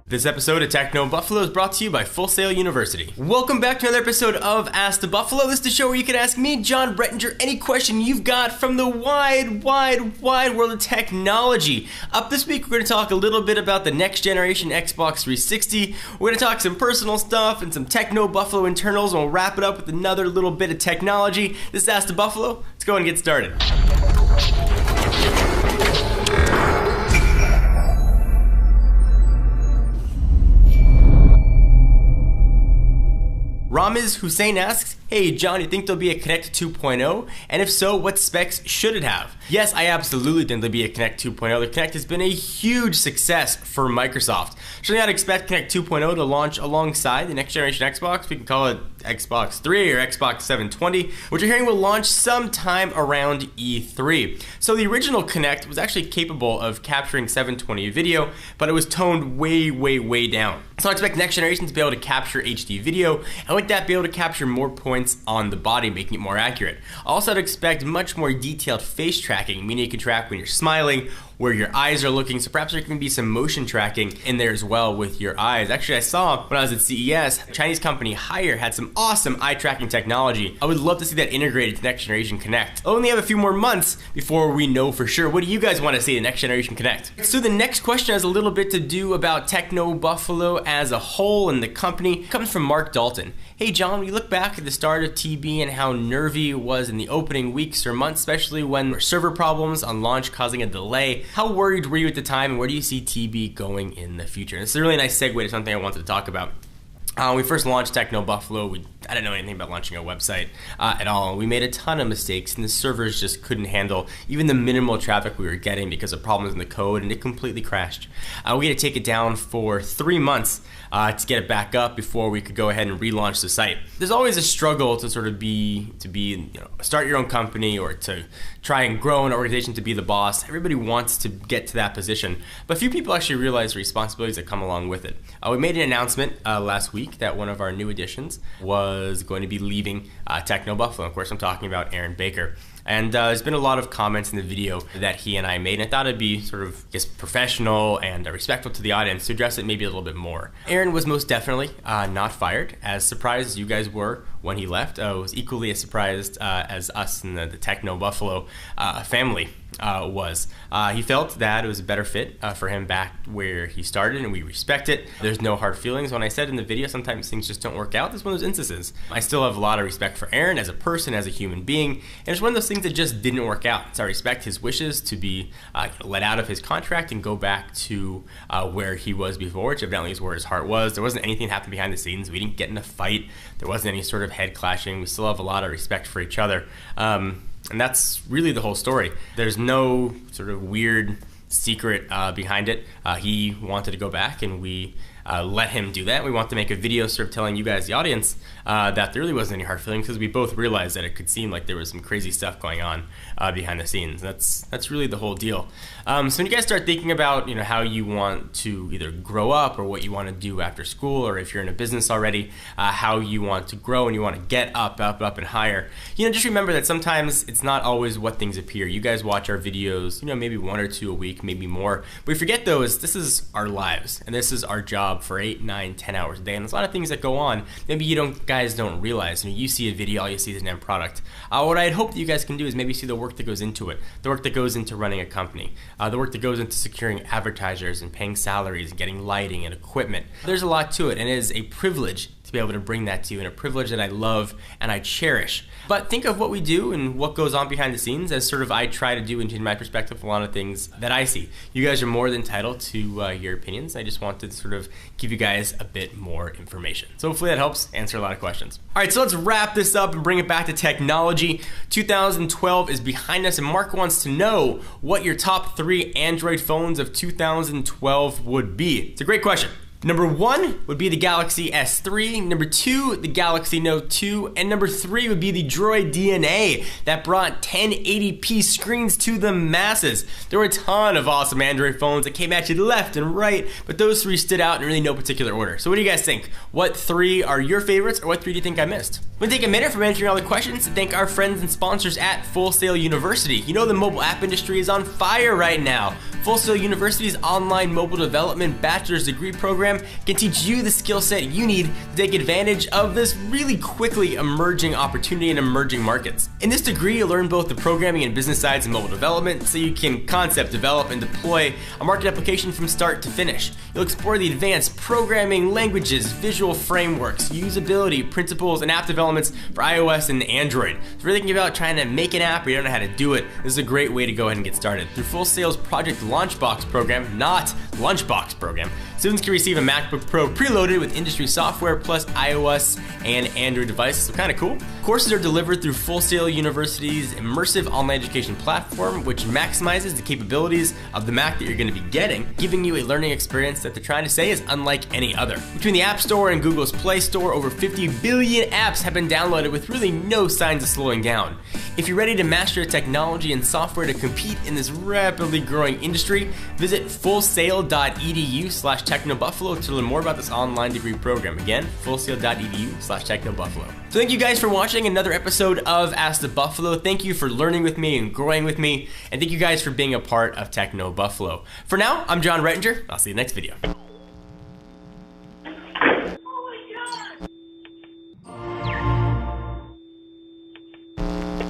This episode of Techno Buffalo is brought to you by Full Sail University. Welcome back to another episode of Ask the Buffalo. This is the show where you can ask me, John Brettinger, any question you've got from the wide world of technology. Up this week, we're going to talk a little bit about the next generation Xbox 360. We're going to talk some personal stuff and some Techno Buffalo internals, and we'll wrap it up with another little bit of technology. This is Ask the Buffalo. Let's go and get started. Ramiz Hussein asks, hey John, you think there'll be a Kinect 2.0? And if so, what specs should it have? Yes, I absolutely think there'll be a Kinect 2.0. The Kinect has been a huge success for Microsoft. Certainly I'd expect Kinect 2.0 to launch alongside the next generation Xbox. We can call it Xbox 3 or Xbox 720, which you're hearing will launch sometime around E3. So the original Kinect was actually capable of capturing 720 video, but it was toned way down. So I expect next generation to be able to capture HD video, and with that be able to capture more points on the body, making it more accurate. Also I'd expect much more detailed face tracking, meaning you can track when you're smiling, where your eyes are looking, so perhaps there can be some motion tracking in there as well with your eyes. Actually, I saw when I was at CES, a Chinese company Haier had some awesome eye tracking technology. I would love to see that integrated to next generation Kinect. I'll only have a few more months before we know for sure. What do you guys want to see the next generation Kinect? So the next question has a little bit to do about Techno Buffalo as a whole and the company. It comes from Mark Dalton. Hey John, when you look back at the start of TB and how nervy it was in the opening weeks or months, especially when there were server problems on launch causing a delay, how worried were you at the time, and where do you see TB going in the future? And it's a really nice segue to something I wanted to talk about. When we first launched Techno Buffalo, I didn't know anything about launching a website at all. We made a ton of mistakes, and the servers just couldn't handle even the minimal traffic we were getting because of problems in the code, and it completely crashed. We had to take it down for 3 months to get it back up before we could go ahead and relaunch the site. There's always a struggle to sort of start your own company or to try and grow an organization to be the boss. Everybody wants to get to that position, but few people actually realize the responsibilities that come along with it. We made an announcement last week that one of our new additions was going to be leaving Techno Buffalo. Of course, I'm talking about Aaron Baker. And there's been a lot of comments in the video that he and I made, and I thought it'd be sort of, professional and respectful to the audience to address it maybe a little bit more. Aaron was most definitely not fired. As surprised as you guys were when he left, I was equally as surprised as us in the Techno Buffalo family was. He felt that it was a better fit for him back where he started, and we respect it. There's no hard feelings. When I said in the video, sometimes things just don't work out. This is one of those instances. I still have a lot of respect for Aaron as a person, as a human being, and it's one of those things that just didn't work out. So I respect his wishes to be let out of his contract and go back to where he was before, which evidently is where his heart was. There wasn't anything happening behind the scenes. We didn't get in a fight. There wasn't any sort of head clashing. We still have a lot of respect for each other. And that's really the whole story. There's no sort of weird secret behind it. He wanted to go back, and we let him do that. We want to make a video sort of telling you guys, the audience, that there really wasn't any hard feelings, because we both realized that it could seem like there was some crazy stuff going on behind the scenes. That's really the whole deal. So when you guys start thinking about how you want to either grow up or what you want to do after school, or if you're in a business already, how you want to grow and you want to get up and higher, just remember that sometimes it's not always what things appear. You guys watch our videos, maybe 1 or 2 a week, maybe more. But we forget those. This is our lives, and this is our job for 8, 9, 10 hours a day, and there's a lot of things that go on maybe guys don't realize. You see a video, all you see is an end product. What I'd hope that you guys can do is maybe see the work that goes into it, the work that goes into running a company, the work that goes into securing advertisers and paying salaries and getting lighting and equipment. There's a lot to it, and it is a privilege to be able to bring that to you, and a privilege that I love and I cherish. But think of what we do and what goes on behind the scenes as sort of I try to do into my perspective a lot of things that I see. You guys are more than entitled to your opinions. I just wanted to sort of give you guys a bit more information. So hopefully that helps answer a lot of questions. All right, so let's wrap this up and bring it back to technology. 2012 is behind us, and Mark wants to know what your top 3 Android phones of 2012 would be. It's a great question. Number 1 would be the Galaxy S3, number 2, the Galaxy Note 2, and number 3 would be the Droid DNA that brought 1080p screens to the masses. There were a ton of awesome Android phones that came at you left and right, but those 3 stood out in really no particular order. So what do you guys think? What 3 are your favorites, or what 3 do you think I missed? We'll take a minute from answering all the questions to thank our friends and sponsors at Full Sail University. You know the mobile app industry is on fire right now. Full Sail University's online mobile development bachelor's degree program can teach you the skill set you need to take advantage of this really quickly emerging opportunity in emerging markets. In this degree, you'll learn both the programming and business sides of mobile development, so you can concept, develop, and deploy a market application from start to finish. You'll explore the advanced programming languages, visual frameworks, usability, principles, and app developments for iOS and Android. So if you're thinking about trying to make an app or you don't know how to do it, this is a great way to go ahead and get started. Through Full Sail's Project Launchbox program, not Lunchbox program, students can receive a MacBook Pro preloaded with industry software plus iOS and Android devices, so kind of cool. Courses are delivered through Full Sail University's immersive online education platform, which maximizes the capabilities of the Mac that you're going to be getting, giving you a learning experience that they're trying to say is unlike any other. Between the App Store and Google's Play Store, over 50 billion apps have been downloaded with really no signs of slowing down. If you're ready to master technology and software to compete in this rapidly growing industry, visit fullsail.edu/technobuffalo to learn more about this online degree program. Again, fullsail.edu/technobuffalo. So thank you guys for watching another episode of Ask the Buffalo. Thank you for learning with me and growing with me, and thank you guys for being a part of Techno Buffalo. For now, I'm John Rettinger. I'll see you next video.